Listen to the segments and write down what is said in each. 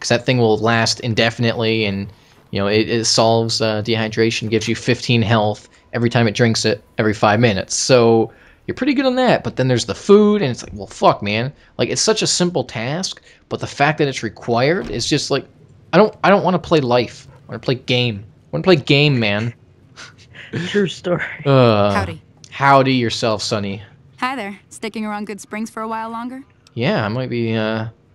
because that thing will last indefinitely, and you know it solves dehydration, gives you 15 health every time it drinks it every 5 minutes. So you're pretty good on that. But then there's the food, and it's like, well, fuck, man. Like, it's such a simple task, but the fact that it's required is just like, I don't want to play life. I want to play game. I want to play game, man. True story. Howdy. Howdy yourself, Sonny. Hi there. Sticking around Good Springs for a while longer? Yeah, I might be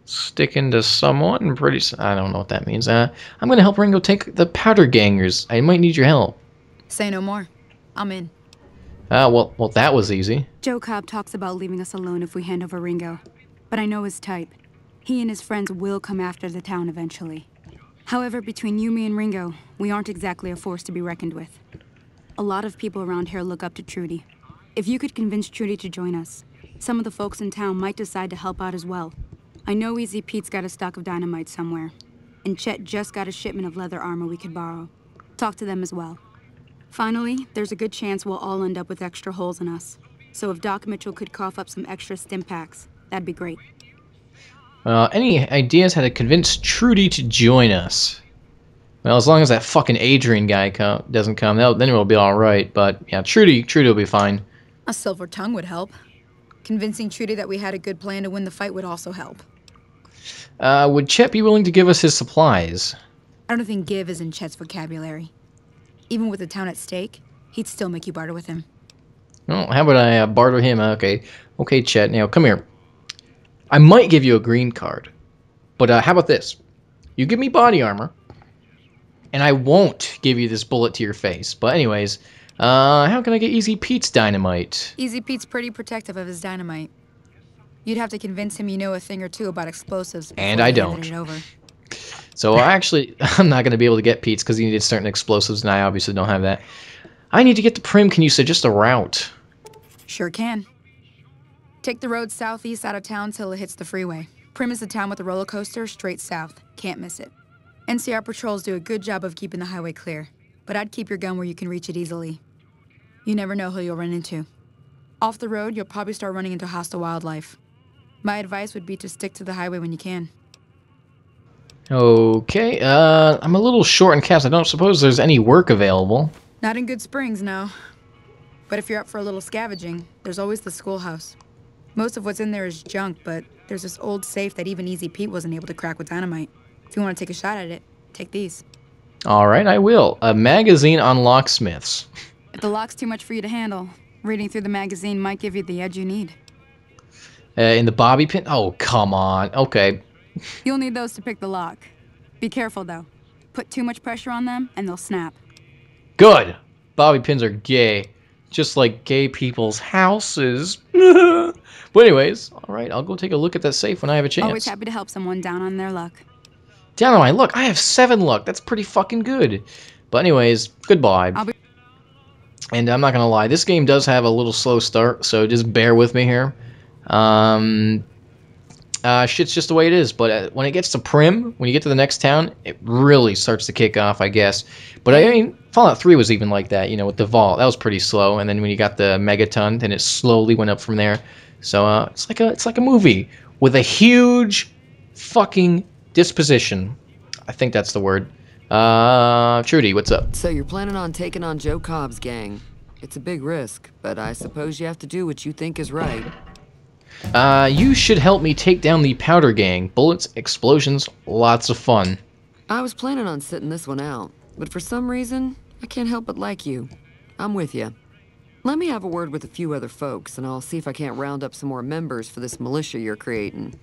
sticking to someone pretty soon. I don't know what that means. I'm going to help Ringo take the powder gangers. I might need your help. Say no more. I'm in. Well, that was easy. Joe Cobb talks about leaving us alone if we hand over Ringo. But I know his type. He and his friends will come after the town eventually. However, between you, me, and Ringo, we aren't exactly a force to be reckoned with. A lot of people around here look up to Trudy. If you could convince Trudy to join us, some of the folks in town might decide to help out as well. I know Easy Pete's got a stock of dynamite somewhere, and Chet just got a shipment of leather armor we could borrow. Talk to them as well. Finally, there's a good chance we'll all end up with extra holes in us. So if Doc Mitchell could cough up some extra stim packs, that'd be great. Any ideas how to convince Trudy to join us? Well, as long as that fucking Adrian guy doesn't come, then we'll be alright. But yeah, Trudy will be fine. A silver tongue would help. Convincing Trudy that we had a good plan to win the fight would also help. Would Chet be willing to give us his supplies? I don't think give is in Chet's vocabulary. Even with the town at stake, he'd still make you barter with him. Well, how about I barter him? Okay, Chet, now come here. I might give you a green card, but how about this? You give me body armor, and I won't give you this bullet to your face. But anyways, how can I get Easy Pete's dynamite? Easy Pete's pretty protective of his dynamite. You'd have to convince him you know a thing or two about explosives. And I don't. So actually, I'm not going to be able to get Pete's because he needed certain explosives, and I obviously don't have that. I need to get to Prim. Can you suggest a route? Sure can. Take the road southeast out of town till it hits the freeway. Prim is the town with the roller coaster straight south. Can't miss it. NCR patrols do a good job of keeping the highway clear, but I'd keep your gun where you can reach it easily. You never know who you'll run into. Off the road, you'll probably start running into hostile wildlife. My advice would be to stick to the highway when you can. Okay, I'm a little short in cash. I don't suppose there's any work available. Not in Good Springs, no. But if you're up for a little scavenging, there's always the schoolhouse. Most of what's in there is junk, but there's this old safe that even Easy Pete wasn't able to crack with dynamite. If you want to take a shot at it, take these. Alright, I will. A magazine on locksmiths. If the lock's too much for you to handle, reading through the magazine might give you the edge you need. In the bobby pin? Oh, come on. Okay. You'll need those to pick the lock. Be careful, though. Put too much pressure on them, and they'll snap. Good! Bobby pins are gay. Just like gay people's houses. But anyways, alright, I'll go take a look at that safe when I have a chance. Always happy to help someone down on their luck. Down on my luck? I have 7 luck. That's pretty fucking good. But anyways, goodbye. And I'm not gonna lie, this game does have a little slow start, so just bear with me here. Shit's just the way it is, but when it gets to Prim, when you get to the next town, it really starts to kick off, I guess. But I mean, Fallout 3 was even like that, you know, with the vault. That was pretty slow, and then when you got the Megaton, then it slowly went up from there. So it's like a movie with a huge fucking disposition. I think that's the word. Trudy, what's up? So you're planning on taking on Joe Cobb's gang. It's a big risk, but I suppose you have to do what you think is right. You should help me take down the Powder Gang. Bullets, explosions, lots of fun. I was planning on sitting this one out, but for some reason, I can't help but like you. I'm with you. Let me have a word with a few other folks, and I'll see if I can't round up some more members for this militia you're creating.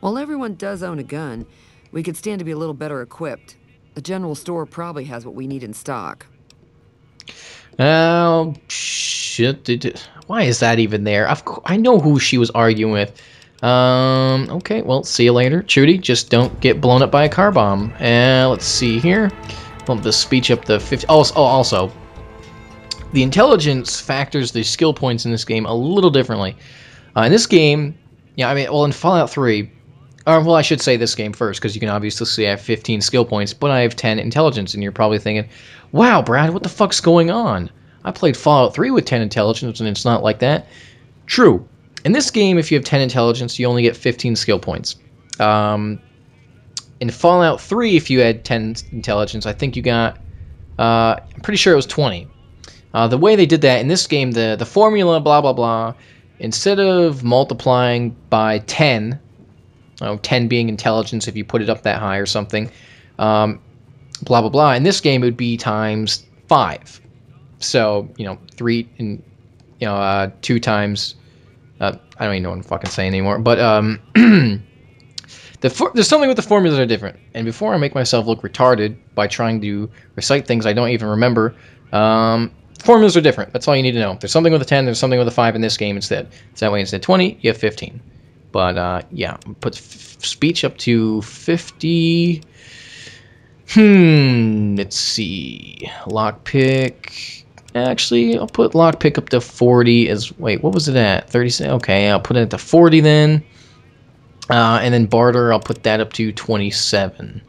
While everyone does own a gun, we could stand to be a little better equipped. The general store probably has what we need in stock. Oh, shit. Why is that even there? I know who she was arguing with. Okay, well, see you later. Trudy, just don't get blown up by a car bomb. Let's see here. Bump the speech up to 50. Also, the intelligence factors the skill points in this game a little differently. In this game, yeah, I mean, well, in Fallout 3, well, I should say this game first, because you can obviously see I have 15 skill points, but I have 10 intelligence, and you're probably thinking, wow, Brad, what the fuck's going on? I played Fallout 3 with 10 intelligence, and it's not like that. True. In this game, if you have 10 intelligence, you only get 15 skill points. in Fallout 3, if you had 10 intelligence, I think you got, I'm pretty sure it was 20. The way they did that in this game, the formula, blah, blah, blah, instead of multiplying by 10, 10 being intelligence if you put it up that high or something, blah, blah, blah, in this game it would be times 5. So, 3 and, 2 times, I don't even know what I'm fucking saying anymore, but, there's something with the formulas that are different. And before I make myself look retarded by trying to recite things I don't even remember, formulas are different. That's all you need to know. There's something with a 10, there's something with a 5 in this game instead. So that way instead of 20, you have 15. But, yeah, put speech up to 50. Let's see. Lockpick. Actually, I'll put lockpick up to 40 as... Wait, what was it at? 30? Okay, I'll put it to 40 then. And then barter, I'll put that up to 27.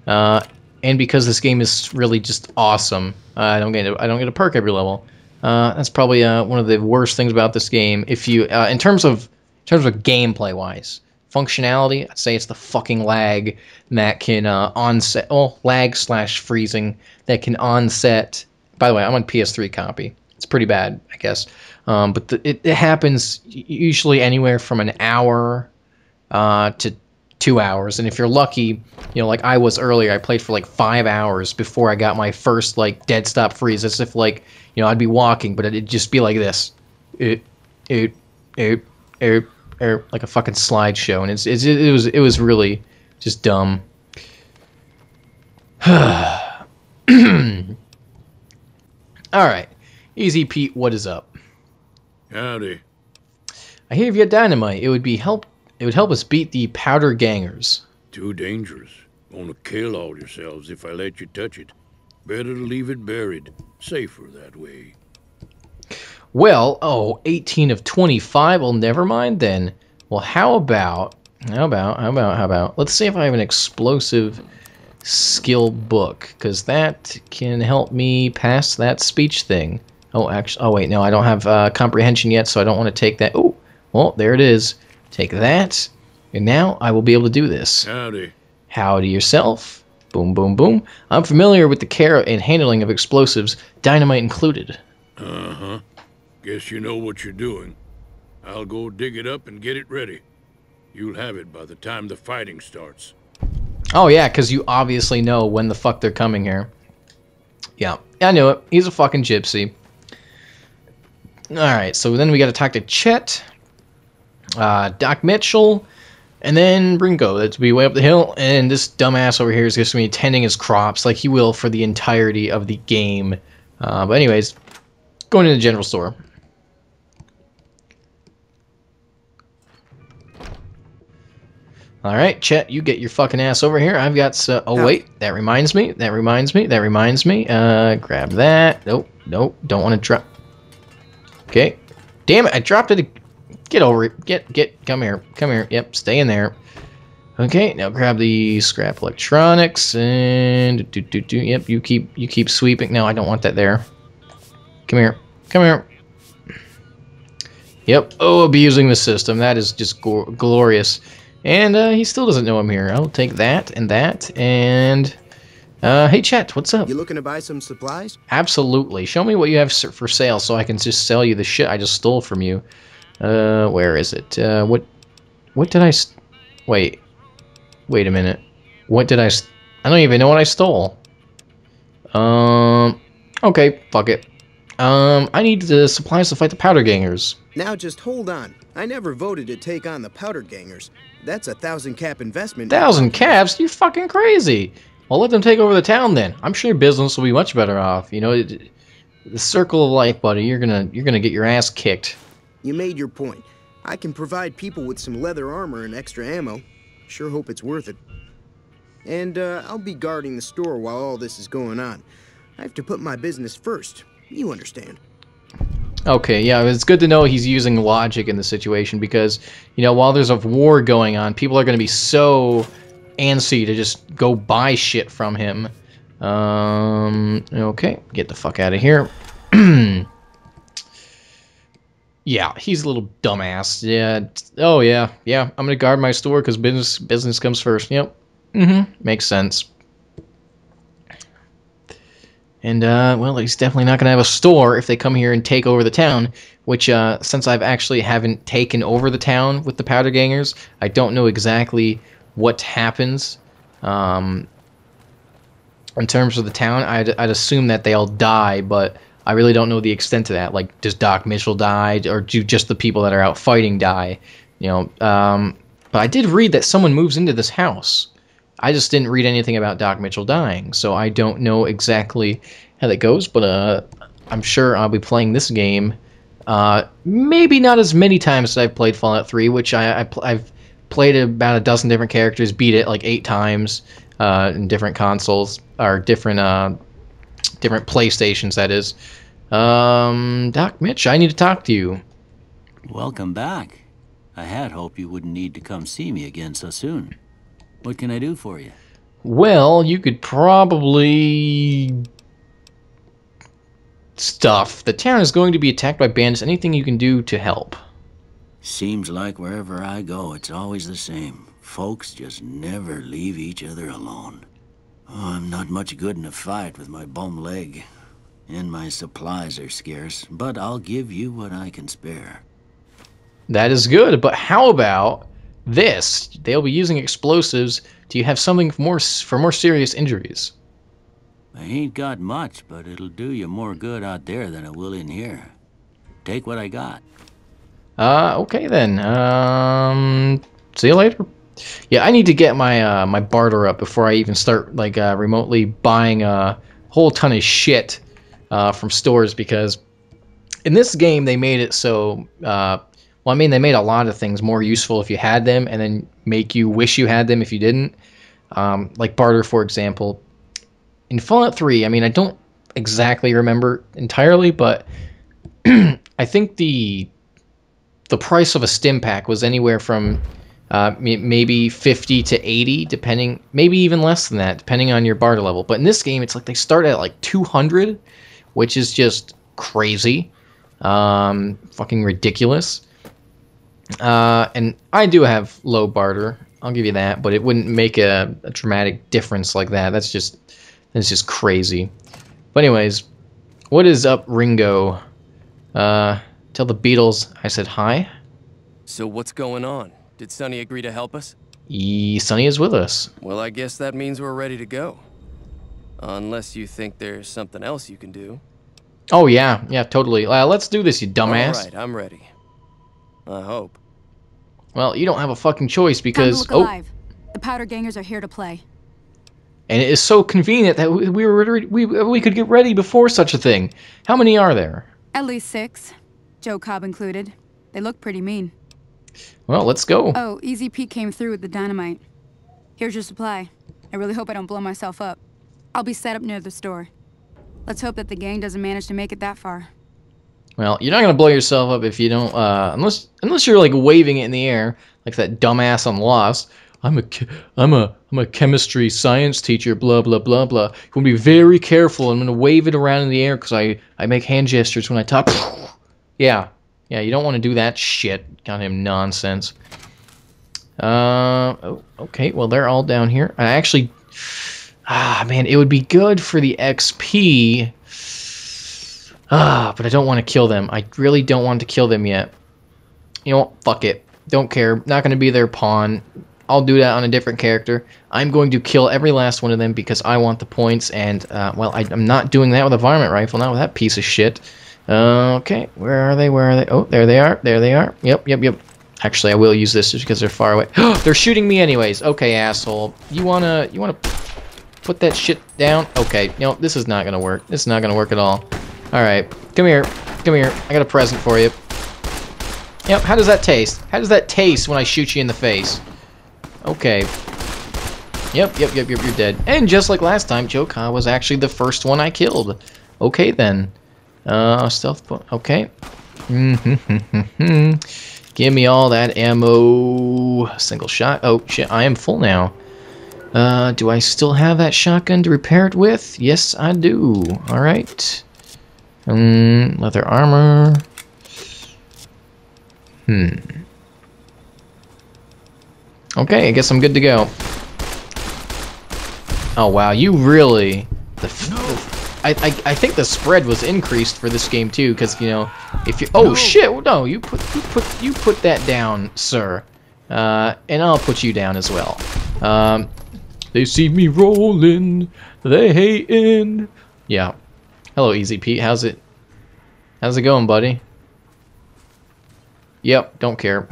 And because this game is really just awesome, I don't get a perk every level. That's probably one of the worst things about this game. If you, in terms of gameplay wise, functionality, I'd say it's the fucking lag that can onset. Oh, lag / freezing that can onset. By the way, I'm on PS3 copy. It's pretty bad, I guess. But it happens usually anywhere from an hour to 2 hours, and if you're lucky, like I was earlier, I played for like 5 hours before I got my first like dead stop freeze. As if like I'd be walking, but it'd just be like this, like a fucking slideshow, and it was really just dumb. All right, Easy Pete, what is up? Howdy. I hear if you had dynamite, it would help us beat the powder gangers. Too dangerous. Gonna kill all yourselves if I let you touch it. Better to leave it buried. Safer that way. Well, 18 of 25. Well, never mind then. Well, how about? Let's see if I have an explosive skill book, because that can help me pass that speech thing. Oh, wait, no, I don't have comprehension yet, so I don't want to take that. Oh, well, there it is. Take that, and now I will be able to do this. Howdy. Howdy yourself. Boom, boom, boom. I'm familiar with the care and handling of explosives, dynamite included. Uh-huh. Guess you know what you're doing. I'll go dig it up and get it ready. You'll have it by the time the fighting starts. Oh, yeah, because you obviously know when the fuck they're coming here. Yeah, I knew it. He's a fucking gypsy. Alright, so then we gotta talk to Chet, Doc Mitchell, and then Ringo. That's be way up the hill, and this dumbass over here is just going to be tending his crops like he will for the entirety of the game. But anyways, going to the general store. Alright, Chet, you get your fucking ass over here. I've got oh wait, that reminds me. Grab that. Nope, don't want to drop. Okay. Damn it, I dropped it. Get over it. Come here. Yep, stay in there. Okay, now grab the scrap electronics and Yep, you keep sweeping. No, I don't want that there. Come here. Yep. Oh, abusing the system. That is just glorious. And he still doesn't know I'm here. I'll take that and that and hey Chet, what's up? You looking to buy some supplies? Absolutely. Show me what you have for sale so I can just sell you the shit I just stole from you. Where is it? What did I wait a minute. What did I don't even know what I stole. Okay, fuck it. I need the supplies to fight the powder gangers. Now just hold on. I never voted to take on the powder gangers. That's a 1,000 cap investment. 1,000 caps? You fucking crazy. Well, let them take over the town then. I'm sure your business will be much better off. The circle of life, buddy. You're gonna get your ass kicked. You made your point. I can provide people with some leather armor and extra ammo. Sure hope it's worth it. And I'll be guarding the store while all this is going on. I have to put my business first. You understand. Okay, yeah, it's good to know he's using logic in the situation because, while there's a war going on, people are going to be so antsy to just go buy shit from him. Okay, get the fuck out of here. Yeah, he's a little dumbass. Yeah. Oh, yeah. I'm going to guard my store because business comes first. Yep. Makes sense. And, well, he's definitely not going to have a store if they come here and take over the town, which, since I've actually haven't taken over the town with the Powder Gangers, I don't know exactly what happens. In terms of the town, I'd assume that they all die, but I really don't know the extent of that. Like, does Doc Mitchell die, or do just the people that are out fighting die? You know, but I did read that someone moves into this house. I just didn't read anything about Doc Mitchell dying, so I don't know exactly how that goes, but I'm sure I'll be playing this game. Maybe not as many times as I've played Fallout 3, which I've played about a dozen different characters, beat it like 8 times in different consoles, or different PlayStations, that is. Doc Mitch, I need to talk to you. Welcome back. I had hoped you wouldn't need to come see me again so soon. What can I do for you? Well, you could probably... stuff. The town is going to be attacked by bandits. Anything you can do to help? Seems like wherever I go, it's always the same. Folks just never leave each other alone. Oh, I'm not much good in a fight with my bum leg. And my supplies are scarce, but I'll give you what I can spare. That is good, but how about this? They'll be using explosives. Do you have something for more serious injuries? I ain't got much, but it'll do you more good out there than it will in here. Take what I got. Okay then. See you later. Yeah, I need to get my my barter up before I even start like remotely buying a whole ton of shit from stores, because in this game they made it so well, I mean, they made a lot of things more useful if you had them, and then make you wish you had them if you didn't. Like barter, for example. In Fallout 3, I mean, I don't exactly remember entirely, but I think the price of a stim pack was anywhere from maybe 50 to 80, depending, maybe even less than that, depending on your barter level. But in this game, it's like they start at like 200, which is just crazy. Fucking ridiculous. And I do have low barter, I'll give you that, but it wouldn't make a dramatic difference like that. That's just crazy. But anyways, what is up, Ringo? Tell the Beatles I said hi. So what's going on? Did Sonny agree to help us? Sonny is with us. Well, I guess that means we're ready to go. Unless you think there's something else you can do. Oh yeah, totally. Let's do this, you dumbass. All right, I'm ready. I hope. Well, you don't have a fucking choice Time to because look alive. The Powder Gangers are here to play. And it is so convenient that we could get ready before such a thing. How many are there? At least 6, Joe Cobb included. They look pretty mean. Well, let's go. Oh, Easy Pete came through with the dynamite. Here's your supply. I really hope I don't blow myself up. I'll be set up near the store. Let's hope that the gang doesn't manage to make it that far. Well, you're not gonna blow yourself up if you don't, unless you're like waving it in the air like that dumbass on Lost. I'm a chemistry science teacher. Blah blah blah blah. You want to be very careful. I'm gonna wave it around in the air because I make hand gestures when I talk. Yeah. You don't want to do that shit. Goddamn nonsense. Okay. Well, they're all down here. I actually, man, it would be good for the XP. But I don't want to kill them. I really don't want to kill them yet. You know what? Fuck it. Don't care. Not going to be their pawn. I'll do that on a different character. I'm going to kill every last one of them because I want the points, and, well, I'm not doing that with a varmint rifle, not with that piece of shit. Okay, where are they? Oh, there they are. Yep. Actually, I will use this just because they're far away. They're shooting me anyways. Okay, asshole. You wanna put that shit down? Okay, no, this is not gonna work. This is not gonna work at all. Alright, come here. I got a present for you. Yep, how does that taste? How does that taste when I shoot you in the face? Okay. Yep, you're dead. And just like last time, Joe Cobb was actually the first one I killed. Okay, then. Stealth point. Okay. Give me all that ammo. Single shot. Oh, shit, I am full now. Do I still have that shotgun to repair it with? Yes, I do. Alright. Leather armor. Okay, I guess I'm good to go. Oh wow, you really... I think the spread was increased for this game too, because you know, if you... Oh shit! No, you put that down, sir. And I'll put you down as well. They see me rolling, they hating. Yeah. Hello, Easy Pete. How's it going, buddy? Yep, don't care.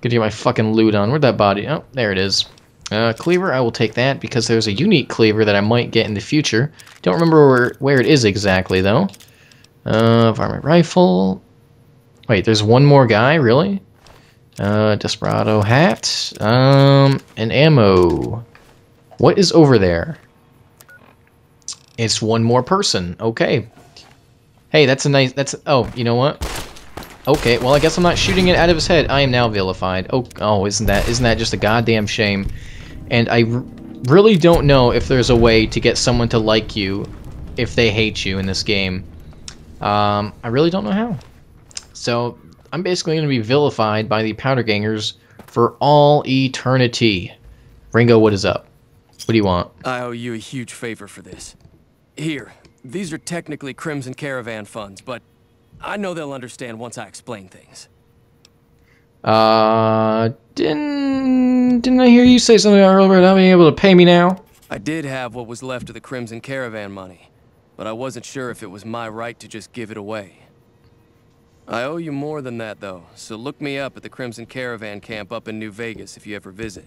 Get my fucking loot on. Where'd that body? Oh, there it is. Cleaver, I will take that because there's a unique cleaver that I might get in the future. Don't remember where it is exactly, though. Varmint rifle. Wait, there's one more guy, really? Desperado hat. And ammo. What is over there? It's one more person. Okay. Hey, that's a nice... Oh, you know what? Okay, well, I guess I'm not shooting it out of his head. I am now vilified. Oh, isn't that just a goddamn shame? And I really don't know if there's a way to get someone to like you if they hate you in this game. I really don't know how. So, I'm basically going to be vilified by the Powder Gangers for all eternity. Ringo, what is up? What do you want? I owe you a huge favor for this. Here, these are technically Crimson Caravan funds, but I know they'll understand once I explain things. Didn't I hear you say something earlier about not being able to pay me now? I did have what was left of the Crimson Caravan money, but I wasn't sure if it was my right to just give it away. I owe you more than that, though, so look me up at the Crimson Caravan camp up in New Vegas if you ever visit.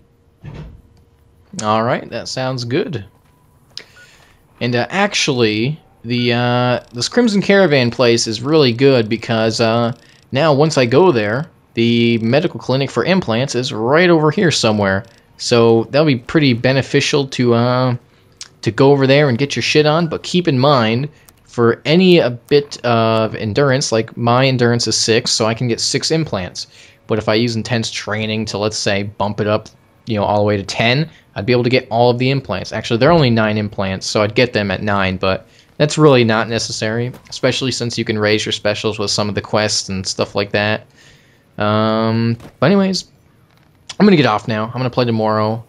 Alright, that sounds good. And actually, this Crimson Caravan place is really good because now once I go there, the medical clinic for implants is right over here somewhere. So that'll be pretty beneficial to go over there and get your shit on. But keep in mind, for a bit of endurance, like my endurance is 6, so I can get 6 implants. But if I use intense training to, let's say, bump it up, you know, all the way to 10, I'd be able to get all of the implants. Actually, there are only 9 implants, so I'd get them at 9, but that's really not necessary, especially since you can raise your specials with some of the quests and stuff like that. But anyways, I'm gonna get off now. I'm gonna play tomorrow,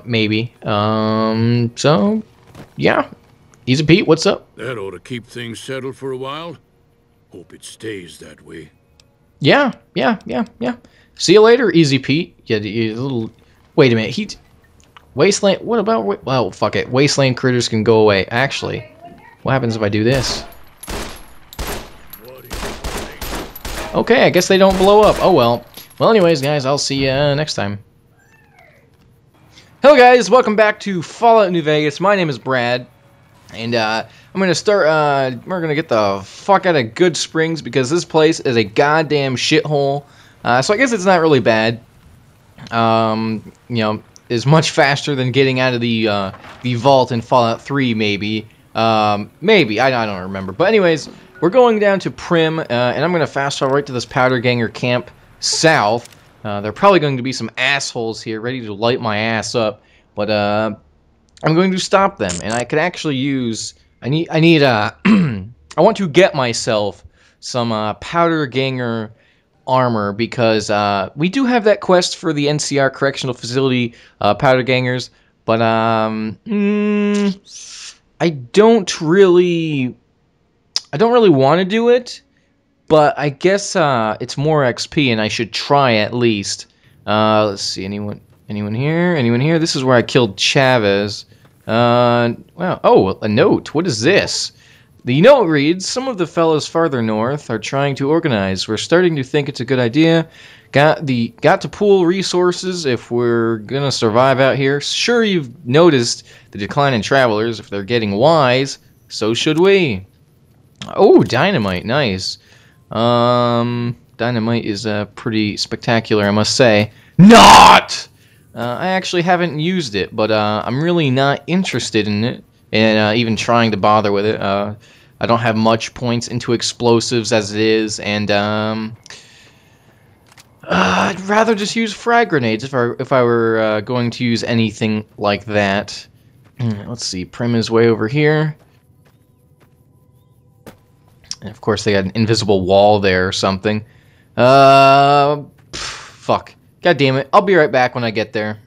maybe. So, yeah. Easy Pete, what's up? That ought to keep things settled for a while. Hope it stays that way. Yeah. See you later, Easy Pete. Yeah, you little... Wait a minute, Wasteland... What about... Well, fuck it. Wasteland critters can go away. Actually, what happens if I do this? Okay, I guess they don't blow up. Oh, well. Well, anyways, guys, I'll see you next time. Hello, guys. Welcome back to Fallout New Vegas. My name is Brad. And, I'm gonna start, we're gonna get the fuck out of Good Springs because this place is a goddamn shithole. So I guess it's not really bad. You know, is much faster than getting out of the vault in Fallout 3, maybe. Maybe, I don't remember. But anyways, we're going down to Prim, and I'm gonna fast travel right to this Powder Ganger camp south. There are probably going to be some assholes here ready to light my ass up, but, I'm going to stop them, and I could actually use... I want to get myself some Powder Ganger armor because we do have that quest for the NCR Correctional Facility Powder Gangers, but I don't really want to do it, but I guess it's more XP, and I should try at least. Let's see, anyone here? Anyone here? This is where I killed Chavez. Wow. Oh, a note. What is this? The note reads, some of the fellows farther north are trying to organize. We're starting to think it's a good idea. Got to pool resources if we're gonna survive out here. Sure, you've noticed the decline in travelers. If they're getting wise, so should we. Oh, dynamite. Nice. Dynamite is pretty spectacular, I must say. Not! I actually haven't used it, but I'm really not interested in it, and even trying to bother with it. I don't have much points into explosives as it is, and I'd rather just use frag grenades if I were going to use anything like that. Let's see, Prim is way over here. And of course they got an invisible wall there or something. Fuck. God damn it. I'll be right back when I get there.